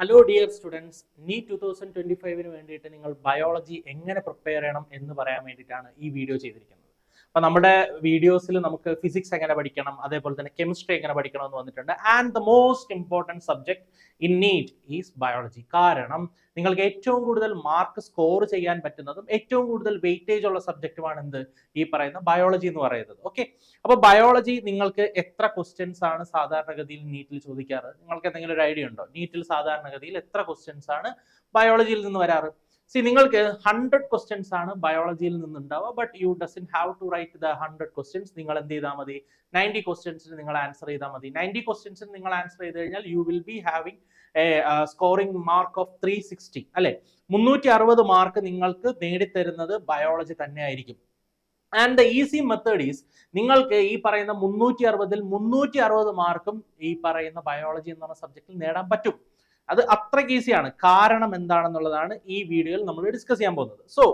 Hello dear students, NEET 2025 വേണ്ടിയിട്ട് നിങ്ങൾ biology എങ്ങനെ പ്രിപ്പയർ ചെയ്യണം എന്ന് പറയാൻ വേണ്ടിയിട്ടാണ് ഈ വീഡിയോ ചെയ്തിരിക്കുന്നത്. അപ്പോൾ നമ്മുടെ വീഡിയോസിൽ നമുക്ക് ഫിസിക്സ് എങ്ങനെ പഠിക്കണം, അതേപോലെ തന്നെ കെമിസ്ട്രി എങ്ങനെ പഠിക്കണം എന്ന് വന്നിട്ടുണ്ട്. And the most important subject in NEET is biology. കാരണം നിങ്ങൾക്ക് ഏറ്റവും കൂടുതൽ മാർക്ക് സ്കോർ ചെയ്യാൻ പറ്റുന്നതും ഏറ്റവും കൂടുതൽ വെയിറ്റേജ് ഉള്ള സബ്ജക്റ്റുമാണ് എന്ത്, ഈ പറയുന്ന ബയോളജി എന്ന് പറയുന്നത്. ഓക്കെ, അപ്പോൾ ബയോളജി നിങ്ങൾക്ക് എത്ര ക്വസ്റ്റ്യൻസ് ആണ് സാധാരണഗതിയിൽ നീറ്റിൽ ചോദിക്കാറ്? നിങ്ങൾക്ക് എന്തെങ്കിലും ഒരു ഐഡിയ ഉണ്ടോ? നീറ്റിൽ സാധാരണഗതിയിൽ എത്ര ക്വസ്റ്റ്യൻസ് ആണ് ബയോളജിയിൽ നിന്ന് വരാറ്? നിങ്ങൾക്ക് 100 ക്വസ്റ്റ്യൻസ് ആണ് ബയോളജിയിൽ നിന്നുണ്ടാവുക. But you doesn't have to write the 100 questions. നിങ്ങൾ എന്ത് ചെയ്താൽ മതി? 90 ക്വസ്റ്റ്യൻസിന് നിങ്ങൾ ആൻസർ ചെയ്താൽ മതി. 90 ക്വസ്റ്റ്യൻസിന് നിങ്ങൾ ആൻസർ ചെയ്ത് കഴിഞ്ഞാൽ you will be having scoring mark of 360, അല്ലെ? 360 മാർക്ക് നിങ്ങൾക്ക് നേടിത്തരുന്നത് ബയോളജി തന്നെ ആയിരിക്കും. And the easy method is, നിങ്ങൾക്ക് ഈ പറയുന്ന 360-ൽ 360 മാർക്കും ഈ പറയുന്ന ബയോളജി എന്ന് പറഞ്ഞ സബ്ജക്റ്റിൽ നേടാൻ പറ്റും. അത് അത്രയ്ക്ക് ഈസിയാണ്. കാരണം എന്താണെന്നുള്ളതാണ് ഈ വീഡിയോയിൽ നമ്മൾ ഡിസ്കസ് ചെയ്യാൻ പോകുന്നത്. സോ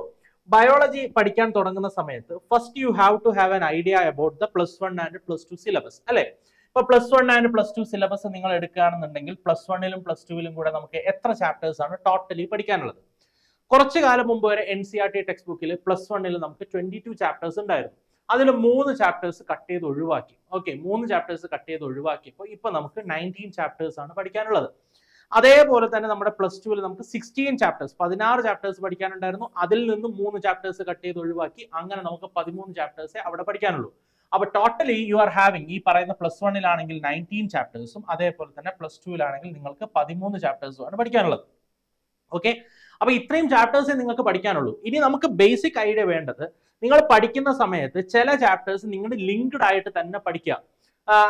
ബയോളജി പഠിക്കാൻ തുടങ്ങുന്ന സമയത്ത് first you have to have an idea about the +1 and +2 syllabus, അല്ലെ? ഇപ്പൊ +1 ആൻഡ് +2 സിലബസ് നിങ്ങൾ എടുക്കുകയാണെന്നുണ്ടെങ്കിൽ +1-ലും +2-ലും കൂടെ നമുക്ക് എത്ര ചാപ്റ്റേഴ്സ് ആണ് ടോട്ടലി പഠിക്കാനുള്ളത്? കുറച്ചു കാലം മുമ്പ് വരെ NCERT ടെക്സ്റ്റ് ബുക്കിൽ +1-ൽ നമുക്ക് 22 ചാപ്റ്റേഴ്സ് ഉണ്ടായിരുന്നു. അതിൽ 3 ചാപ്റ്റേഴ്സ് കട്ട് ചെയ്ത് ഒഴിവാക്കി. ഓക്കെ, 3 ചാപ്റ്റേഴ്സ് കട്ട് ചെയ്ത് ഒഴിവാക്കിയപ്പോൾ ഇപ്പൊ നമുക്ക് 19 ചാപ്റ്റേഴ്സ് ആണ് പഠിക്കാനുള്ളത്. അതേപോലെ തന്നെ നമ്മുടെ +2-ൽ നമുക്ക് 16 ചാപ്റ്റേഴ്സ്, 16 ചാപ്റ്റേഴ്സ് പഠിക്കാനുണ്ടായിരുന്നു. അതിൽ നിന്നും 3 ചാപ്റ്റേഴ്സ് കട്ട് ചെയ്ത് ഒഴിവാക്കി. അങ്ങനെ നമുക്ക് 13 ചാപ്റ്റേഴ്സേ അവിടെ പഠിക്കാനുള്ളൂ. അപ്പൊ ടോട്ടലി യു ആർ ഹാവിംഗ്, ഈ പറയുന്ന +1-ലാണെങ്കിൽ 19 ചാപ്റ്റേഴ്സും അതേപോലെ തന്നെ +2-ലാണെങ്കിൽ നിങ്ങൾക്ക് 13 ചാപ്റ്റേഴ്സും ആണ് പഠിക്കാനുള്ളത്. ഓക്കെ, അപ്പൊ ഇത്രയും ചാപ്റ്റേഴ്സേ നിങ്ങൾക്ക് പഠിക്കാനുള്ളൂ. ഇനി നമുക്ക് ബേസിക് ഐഡിയ വേണ്ടത്, നിങ്ങൾ പഠിക്കുന്ന സമയത്ത് ചില ചാപ്റ്റേഴ്സ് നിങ്ങൾ ലിങ്ക്ഡ് ആയിട്ട് തന്നെ പഠിക്കുക,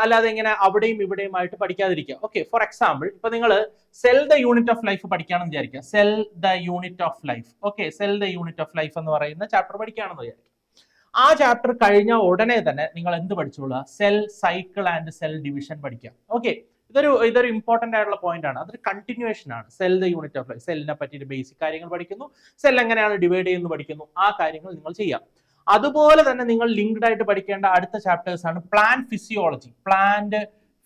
അല്ലാതെ ഇങ്ങനെ അവിടെയും ഇവിടെയുമായിട്ട് പഠിക്കാതിരിക്കുക. ഓക്കെ, ഫോർ എക്സാമ്പിൾ ഇപ്പൊ നിങ്ങൾ cell the unit of life പഠിക്കുകയാണെന്ന് വിചാരിക്കുക. Cell the unit of life, okay, cell the unit of life എന്ന് പറയുന്ന ചാപ്റ്റർ പഠിക്കുകയാണെന്ന് വിചാരിക്കുക. ആ ചാപ്റ്റർ കഴിഞ്ഞ ഉടനെ തന്നെ നിങ്ങൾ എന്ത് പഠിച്ചോളുക? Cell cycle and cell division പഠിക്കുക. ഓക്കെ, ഇതൊരു ഇമ്പോർട്ടന്റ് ആയിട്ടുള്ള പോയിന്റ് ആണ്. അതൊരു കണ്ടിന്യൂവേഷൻ ആണ്. Cell the unit of life, സെല്ലിനെ പറ്റിയിട്ട് ബേസിക് കാര്യങ്ങൾ പഠിക്കുന്നു, സെൽ എങ്ങനെയാണ് ഡിവൈഡ് ചെയ്യുന്നത് പഠിക്കുന്നു. ആ കാര്യങ്ങൾ നിങ്ങൾ ചെയ്യാം. അതുപോലെ തന്നെ നിങ്ങൾ ലിങ്ക്ഡ് ആയിട്ട് പഠിക്കേണ്ട അടുത്ത ചാപ്റ്റേഴ്സ് ആണ് പ്ലാന്റ് ഫിസിയോളജി,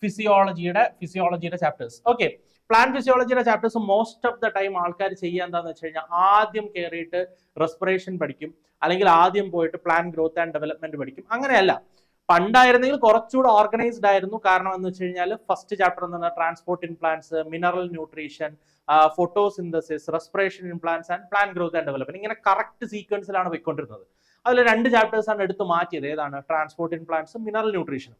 ഫിസിയോളജിയുടെ ചാപ്റ്റേഴ്സ്. ഓക്കെ, പ്ലാന്റ് ഫിസിയോളജിയുടെ chapters most of the time ആൾക്കാർ ചെയ്യുക എന്താണെന്ന് വെച്ച് കഴിഞ്ഞാൽ ആദ്യം കയറിയിട്ട് റെസ്പിറേഷൻ പഠിക്കും, അല്ലെങ്കിൽ ആദ്യം പോയിട്ട് പ്ലാൻ ഗ്രോത്ത് ആൻഡ് ഡെവലപ്മെന്റ് പഠിക്കും. അങ്ങനെയല്ല, പണ്ടായിരുന്നെങ്കിൽ കുറച്ചുകൂടെ ഓർഗനൈസ്ഡ് ആയിരുന്നു. കാരണം എന്ന് വെച്ച് കഴിഞ്ഞാൽ ഫസ്റ്റ് ചാപ്റ്റർ എന്ന് പറഞ്ഞാൽ transport in plants, mineral nutrition, photosynthesis, respiration in plants and plant growth and development. ഇങ്ങനെ കറക്റ്റ് സീക്വൻസിലാണ് പോയിക്കൊണ്ടിരുന്നത്. അതിൽ 2 ചാപ്റ്റേഴ്സ് ആണ് എടുത്ത് മാറ്റിയത്. ഏതാണ്? ട്രാൻസ്പോർട്ട് ഇൻ പ്ലാന്റ്സും മിനറൽ ന്യൂട്രീഷനും.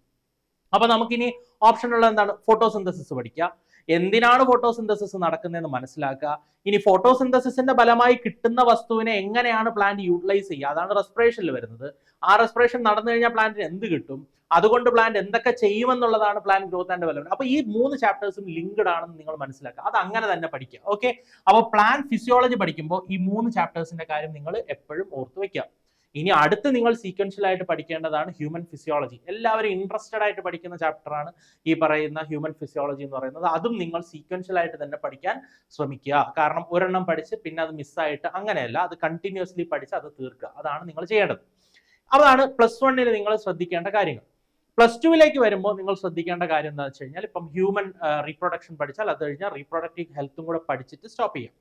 അപ്പൊ നമുക്കിനി ഓപ്ഷൻ ഉള്ളത് എന്താണ്? ഫോട്ടോസിന്തസിസ് പഠിക്കുക. എന്തിനാണ് ഫോട്ടോസിന്തസിസ് നടക്കുന്നതെന്ന് മനസ്സിലാക്കുക. ഇനി ഫോട്ടോസിന്തസിസിന്റെ ഫലമായി കിട്ടുന്ന വസ്തുവിനെ എങ്ങനെയാണ് പ്ലാന്റ് യൂട്ടിലൈസ് ചെയ്യുക, അതാണ് റെസ്പിറേഷനിൽ വരുന്നത്. ആ റെസ്പിറേഷൻ നടന്നു കഴിഞ്ഞാൽ പ്ലാന്റിന് എന്ത് കിട്ടും, അതുകൊണ്ട് പ്ലാന്റ് എന്തൊക്കെ ചെയ്യുമെന്നുള്ളതാണ് പ്ലാൻ ഗ്രോത്ത് ആൻഡ് ഡെവലപ്മെന്റ്. അപ്പൊ ഈ 3 ചാപ്റ്റേഴ്സും ലിങ്ക്ഡ് ആണെന്ന് നിങ്ങൾ മനസ്സിലാക്കുക. അത് അങ്ങനെ തന്നെ പഠിക്കുക. ഓക്കെ, അപ്പൊ പ്ലാൻ ഫിസിയോളജി പഠിക്കുമ്പോൾ ഈ 3 ചാപ്റ്റേഴ്സിന്റെ കാര്യം നിങ്ങൾ എപ്പോഴും ഓർത്ത് വെക്കുക. ഇനി അടുത്ത് നിങ്ങൾ സീക്വൻഷ്യൽ ആയിട്ട് പഠിക്കേണ്ടതാണ് ഹ്യൂമൻ ഫിസിയോളജി. എല്ലാവരും ഇൻട്രസ്റ്റഡ് ആയിട്ട് പഠിക്കുന്ന ചാപ്റ്റർ ആണ് ഈ പറയുന്ന ഹ്യൂമൻ ഫിസിയോളജി എന്ന് പറയുന്നത്. അതും നിങ്ങൾ സീക്വൻഷ്യൽ ആയിട്ട് തന്നെ പഠിക്കാൻ ശ്രമിക്കുക. കാരണം ഒരെണ്ണം പഠിച്ച് പിന്നെ അത് മിസ്സായിട്ട് അങ്ങനെയല്ല, അത് കണ്ടിന്യൂസ്ലി പഠിച്ച് അത് തീർക്കുക. അതാണ് നിങ്ങൾ ചെയ്യേണ്ടത്. അതാണ് +1-ൽ നിങ്ങൾ ശ്രദ്ധിക്കേണ്ട കാര്യങ്ങൾ. +2-ലേക്ക് വരുമ്പോൾ നിങ്ങൾ ശ്രദ്ധിക്കേണ്ട കാര്യം എന്താണെന്ന് വെച്ച് കഴിഞ്ഞാൽ, ഇപ്പം ഹ്യൂമൻ റീപ്രൊഡക്ഷൻ പഠിച്ചാൽ അത് കഴിഞ്ഞാൽ റീപ്രൊഡക്റ്റീവ് ഹെൽത്തും കൂടെ പഠിച്ചിട്ട് സ്റ്റോപ്പ് ചെയ്യാം.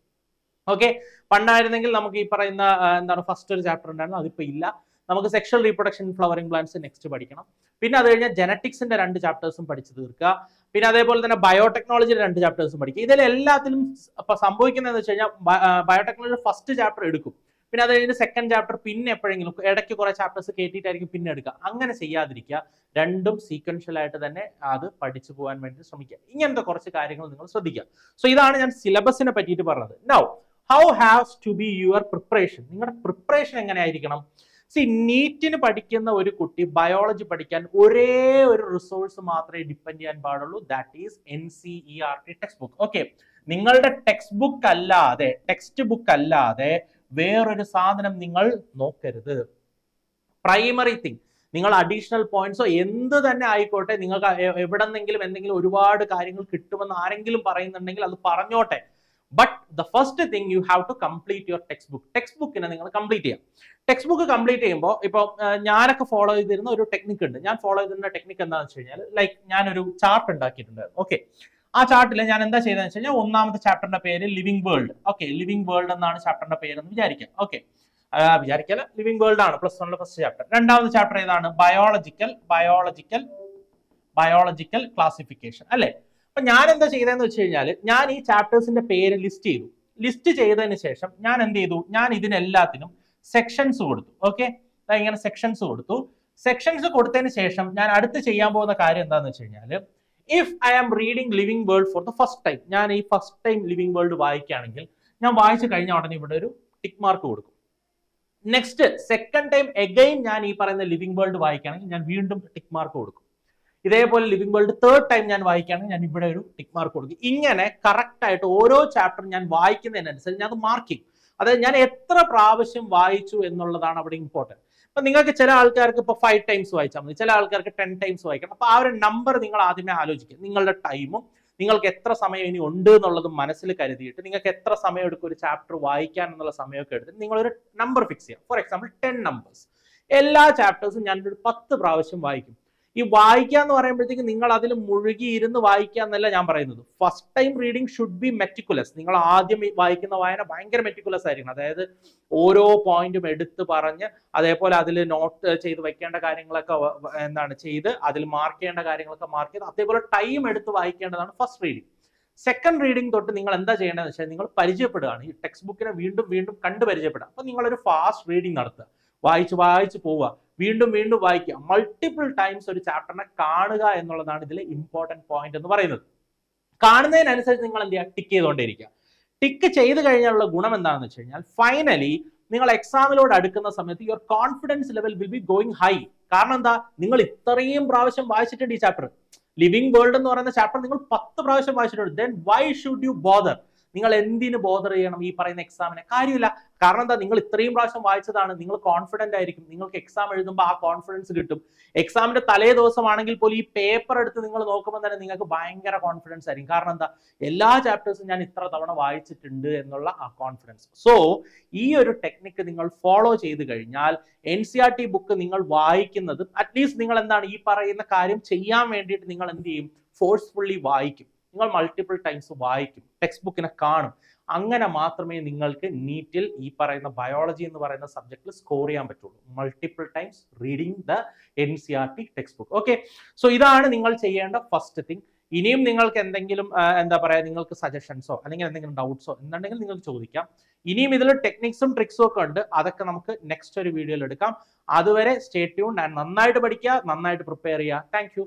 ഓക്കെ, പണ്ടായിരുന്നെങ്കിൽ നമുക്ക് ഈ പറയുന്ന എന്താണ് ഫസ്റ്റ് ഒരു ചാപ്റ്റർ ഉണ്ടായിരുന്നു, അതിപ്പോ ഇല്ല. നമുക്ക് sexual reproduction, flowering plants next പഠിക്കണം. പിന്നെ അത് കഴിഞ്ഞാൽ ജനറ്റിക്സിന്റെ 2 ചാപ്റ്റേഴ്സും പഠിച്ചു തീർക്കുക. പിന്നെ അതേപോലെ തന്നെ ബയോടെക്നോളജിയുടെ 2 ചാപ്റ്റേഴ്സും പഠിക്കുക. ഇതിലെല്ലാത്തിലും സംഭവിക്കുന്നതെന്ന് വെച്ച് കഴിഞ്ഞാൽ ബയോടെക്നോളജി ഫസ്റ്റ് ചാപ്റ്റർ എടുക്കും, പിന്നെ അത് കഴിഞ്ഞ് സെക്കൻഡ് ചാപ്റ്റർ പിന്നെ എപ്പോഴെങ്കിലും ഇടയ്ക്ക് കുറെ ചാപ്റ്റേഴ്സ് കയറ്റിയിട്ടായിരിക്കും പിന്നെ എടുക്കുക. അങ്ങനെ ചെയ്യാതിരിക്കുക. രണ്ടും സീക്വൻഷ്യൽ ആയിട്ട് തന്നെ അത് പഠിച്ചു പോകാൻ വേണ്ടി ശ്രമിക്കുക. ഇങ്ങനത്തെ കുറച്ച് കാര്യങ്ങൾ നിങ്ങൾ ശ്രദ്ധിക്കുക. സോ ഇതാണ് ഞാൻ സിലബസിനെ പറ്റിയിട്ട് പറഞ്ഞത്. Now how has to be your preparation? നിങ്ങളുടെ പ്രിപ്പറേഷൻ എങ്ങനെയായിരിക്കണം? നീറ്റിന് പഠിക്കുന്ന ഒരു കുട്ടി ബയോളജി പഠിക്കാൻ ഒരേ ഒരു റിസോഴ്സ് മാത്രമേ ഡിപ്പെൻഡ് ചെയ്യാൻ പാടുള്ളൂ. That is NCERT text book. Okay, നിങ്ങളുടെ ടെക്സ്റ്റ് ബുക്ക് അല്ലാതെ വേറൊരു സാധനം നിങ്ങൾ നോക്കരുത്. പ്രൈമറി തിങ്, നിങ്ങൾ അഡീഷണൽ പോയിന്റ്സോ എന്ത് തന്നെ ആയിക്കോട്ടെ, നിങ്ങൾക്ക് എവിടെന്നെങ്കിലും എന്തെങ്കിലും ഒരുപാട് കാര്യങ്ങൾ കിട്ടുമെന്ന് ആരെങ്കിലും പറയുന്നുണ്ടെങ്കിൽ അത് പറഞ്ഞോട്ടെ. But the first thing you have to complete your textbook. ടെക്സ്റ്റ് ബുക്കിനെ നിങ്ങൾ കംപ്ലീറ്റ് ചെയ്യാം. ടെക്സ്റ്റ് ബുക്ക് കംപ്ലീറ്റ് ചെയ്യുമ്പോൾ ഇപ്പോൾ ഞാനൊക്കെ ഫോളോ ചെയ്തിരുന്ന ഒരു ടെക്നിക്ക് ഉണ്ട്. ഞാൻ ഫോളോ ചെയ്തിരുന്ന ടെക്നിക്ക് എന്താണെന്ന് വെച്ച് കഴിഞ്ഞാൽ, ലൈക്ക് ഞാനൊരു ചാർട്ട് ഉണ്ടാക്കിയിട്ടുണ്ടായിരുന്നു. ഓക്കെ, ആ ചാർട്ടിൽ ഞാൻ എന്താ ചെയ്തതെന്ന് വെച്ച് കഴിഞ്ഞാൽ ഒന്നാമത്തെ ചാപ്റ്ററിന്റെ പേര് living world. Okay, living world എന്നാണ് ചാപ്റ്ററിന്റെ പേരെന്ന് വിചാരിക്കാം. ഓക്കെ, വിചാരിക്കല ലിവിംഗ് വേൾഡ് ആണ് +1 ഫസ്റ്റ് ചാപ്റ്റർ. രണ്ടാമത്തെ ചാപ്റ്റർ ഏതാണ്? ബയോളജിക്കൽ ക്ലാസിഫിക്കേഷൻ അല്ലെ. അപ്പൊ ഞാൻ എന്താ ചെയ്തതെന്ന് വെച്ച് കഴിഞ്ഞാൽ ഞാൻ ഈ ചാപ്റ്റേഴ്സിന്റെ പേര് ലിസ്റ്റ് ചെയ്തതിന് ശേഷം ഞാൻ എന്ത് ചെയ്തു, ഞാൻ ഇതിനെല്ലാത്തിനും സെക്ഷൻസ് കൊടുത്തു. ഓക്കെ, ഇങ്ങനെ സെക്ഷൻസ് കൊടുത്തു. സെക്ഷൻസ് കൊടുത്തതിന് ശേഷം ഞാൻ അടുത്ത് ചെയ്യാൻ പോകുന്ന കാര്യം എന്താണെന്ന് വെച്ച് കഴിഞ്ഞാൽ, if I am reading living world for the first time, ഞാൻ ഈ ഫസ്റ്റ് ടൈം ലിവിംഗ് വേൾഡ് വായിക്കുകയാണെങ്കിൽ ഞാൻ വായിച്ചു കഴിഞ്ഞ ഉടനെ ഇവിടെ ഒരു ടിക്ക് മാർക്ക് കൊടുക്കും. നെക്സ്റ്റ് സെക്കൻഡ് ടൈം എഗൈൻ ഞാൻ ഈ പറയുന്ന ലിവിംഗ് വേൾഡ് വായിക്കുകയാണെങ്കിൽ ഞാൻ വീണ്ടും ടിക്ക് മാർക്ക് കൊടുക്കും. ഇതേപോലെ ലിവിംഗ് വേൾഡ് തേർഡ് ടൈം ഞാൻ വായിക്കുകയാണെങ്കിൽ ഞാൻ ഇവിടെ ഒരു ടിക്ക് മാർക്ക് കൊടുക്കും. ഇങ്ങനെ കറക്റ്റ് ആയിട്ട് ഓരോ ചാപ്റ്റർ ഞാൻ വായിക്കുന്നതിനനുസരിച്ച് ഞാൻ അത് മാർക്ക് ചെയ്യും. അതായത് ഞാൻ എത്ര പ്രാവശ്യം വായിച്ചു എന്നുള്ളതാണ് അവിടെ ഇമ്പോർട്ടൻറ്റ്. അപ്പൊ നിങ്ങൾക്ക് ചില ആൾക്കാർക്ക് ഇപ്പൊ 5 ടൈംസ് വായിച്ചാൽ മതി, ചില ആൾക്കാർക്ക് 10 ടൈംസ് വായിക്കണം. അപ്പൊ ആ ഒരു നമ്പർ നിങ്ങൾ ആദ്യമേ ആലോചിക്കുക. നിങ്ങളുടെ ടൈമും നിങ്ങൾക്ക് എത്ര സമയം ഇനി ഉണ്ട് എന്നുള്ളതും മനസ്സിൽ കരുതിയിട്ട് നിങ്ങൾക്ക് എത്ര സമയം എടുക്കും ഒരു ചാപ്റ്റർ വായിക്കാൻ എന്നുള്ള സമയമൊക്കെ എടുത്തിട്ട് നിങ്ങളൊരു നമ്പർ ഫിക്സ് ചെയ്യാം. For example 10 numbers. എല്ലാ ചാപ്റ്റേഴ്സും ഞാനൊരു 10 പ്രാവശ്യം വായിക്കും. ഈ വായിക്കുക എന്ന് പറയുമ്പോഴത്തേക്ക് നിങ്ങൾ അതിൽ മുഴുകി ഇരുന്ന് വായിക്കുക എന്നല്ല ഞാൻ പറയുന്നത്. First time reading should be meticulous. നിങ്ങൾ ആദ്യം വായിക്കുന്ന വായന ഭയങ്കര മെറ്റിക്കുലസ് ആയിരിക്കണം. അതായത് ഓരോ പോയിന്റും എടുത്ത് പറഞ്ഞ് അതേപോലെ അതിൽ നോട്ട് ചെയ്ത് വെക്കേണ്ട കാര്യങ്ങളൊക്കെ എന്താണ് ചെയ്ത് അതിൽ മാർക്ക് ചെയ്യേണ്ട കാര്യങ്ങളൊക്കെ മാർക്ക് ചെയ്ത് അതേപോലെ ടൈം എടുത്ത് വായിക്കേണ്ടതാണ് ഫസ്റ്റ് റീഡിങ്. സെക്കൻഡ് റീഡിങ് തൊട്ട് നിങ്ങൾ എന്താ ചെയ്യേണ്ടതെന്ന് വെച്ചാൽ നിങ്ങൾ പരിചയപ്പെടുകയാണ്. ഈ ടെക്സ്റ്റ് ബുക്കിനെ വീണ്ടും വീണ്ടും കണ്ട് പരിചയപ്പെടുക. അപ്പൊ നിങ്ങളൊരു ഫാസ്റ്റ് റീഡിങ് നടത്തുക, വായിച്ച് പോവുക, വീണ്ടും വായിക്കുക. മൾട്ടിപ്പിൾ ടൈംസ് ഒരു ചാപ്റ്ററിനെ കാണുക എന്നുള്ളതാണ് ഇതിലെ ഇമ്പോർട്ടന്റ് പോയിന്റ് എന്ന് പറയുന്നത്. കാണുന്നതിനനുസരിച്ച് നിങ്ങൾ എന്ത് ചെയ്യുക, ടിക്ക് ചെയ്തുകൊണ്ടേയിരിക്കുക. ടിക്ക് ചെയ്ത് കഴിഞ്ഞാലുള്ള ഗുണം എന്താണെന്ന് വെച്ച് കഴിഞ്ഞാൽ ഫൈനലി നിങ്ങൾ എക്സാമിലോട് അടുക്കുന്ന സമയത്ത് your confidence level will be going high. കാരണം എന്താ, നിങ്ങൾ ഇത്രയും പ്രാവശ്യം വായിച്ചിട്ടുണ്ട് ഈ ചാപ്റ്റർ. ലിവിംഗ് വേൾഡ് എന്ന് പറയുന്ന ചാപ്റ്റർ നിങ്ങൾ 10 പ്രാവശ്യം വായിച്ചിട്ടുണ്ട്. Then why should you bother? നിങ്ങൾ എന്തിനു ബോദർ ചെയ്യണം ഈ പറയുന്ന എക്സാമിനെ? കാര്യമില്ല. കാരണം എന്താ, നിങ്ങൾ ഇത്രയും പ്രാവശ്യം വായിച്ചതാണ്, നിങ്ങൾ കോൺഫിഡന്റ് ആയിരിക്കും. നിങ്ങൾക്ക് എക്സാം എഴുതുമ്പോൾ ആ കോൺഫിഡൻസ് കിട്ടും. എക്സാമിന്റെ തലേ ദിവസമാണെങ്കിൽ പോലും ഈ പേപ്പർ എടുത്ത് നിങ്ങൾ നോക്കുമ്പോൾ തന്നെ നിങ്ങൾക്ക് ഭയങ്കര കോൺഫിഡൻസ് ആയിരിക്കും. കാരണം എന്താ, എല്ലാ ചാപ്റ്റേഴ്സും ഞാൻ ഇത്ര തവണ വായിച്ചിട്ടുണ്ട് എന്നുള്ള ആ കോൺഫിഡൻസ്. സോ ഈ ഒരു ടെക്നിക്ക് നിങ്ങൾ ഫോളോ ചെയ്ത് കഴിഞ്ഞാൽ NCERT ബുക്ക് നിങ്ങൾ വായിക്കുന്നത് അറ്റ്ലീസ്റ്റ് നിങ്ങൾ എന്താണ് ഈ പറയുന്ന കാര്യം ചെയ്യാൻ വേണ്ടിയിട്ട് നിങ്ങൾ എന്ത് ചെയ്യും, ഫോഴ്സ്ഫുള്ളി വായിക്കും. നിങ്ങൾ മൾട്ടിപ്പിൾ ടൈംസ് വായിക്കും, ടെക്സ്റ്റ് ബുക്കിനെ കാണും. അങ്ങനെ മാത്രമേ നിങ്ങൾക്ക് നീറ്റിൽ ഈ പറയുന്ന ബയോളജി എന്ന് പറയുന്ന സബ്ജക്റ്റിൽ സ്കോർ ചെയ്യാൻ പറ്റുള്ളൂ. Multiple times reading the NCERT text book. Okay, so ഇതാണ് നിങ്ങൾ ചെയ്യേണ്ട ഫസ്റ്റ് തിങ്. ഇനിയും നിങ്ങൾക്ക് എന്തെങ്കിലും എന്താ പറയാ, നിങ്ങൾക്ക് സജഷൻസോ അല്ലെങ്കിൽ എന്തെങ്കിലും ഡൗട്ട്സോ എന്നുണ്ടെങ്കിൽ നിങ്ങൾക്ക് ചോദിക്കാം. ഇനിയും ഇതിൽ ടെക്നിക്സും ട്രിക്സും ഒക്കെ ഉണ്ട്. അതൊക്കെ നമുക്ക് നെക്സ്റ്റ് ഒരു വീഡിയോയിൽ എടുക്കാം. അതുവരെ സ്റ്റേ ട്യൂൺഡ് ആൻഡ് നന്നായിട്ട് പഠിക്കുക, നന്നായിട്ട് പ്രിപ്പയർ ചെയ്യുക. Thank you.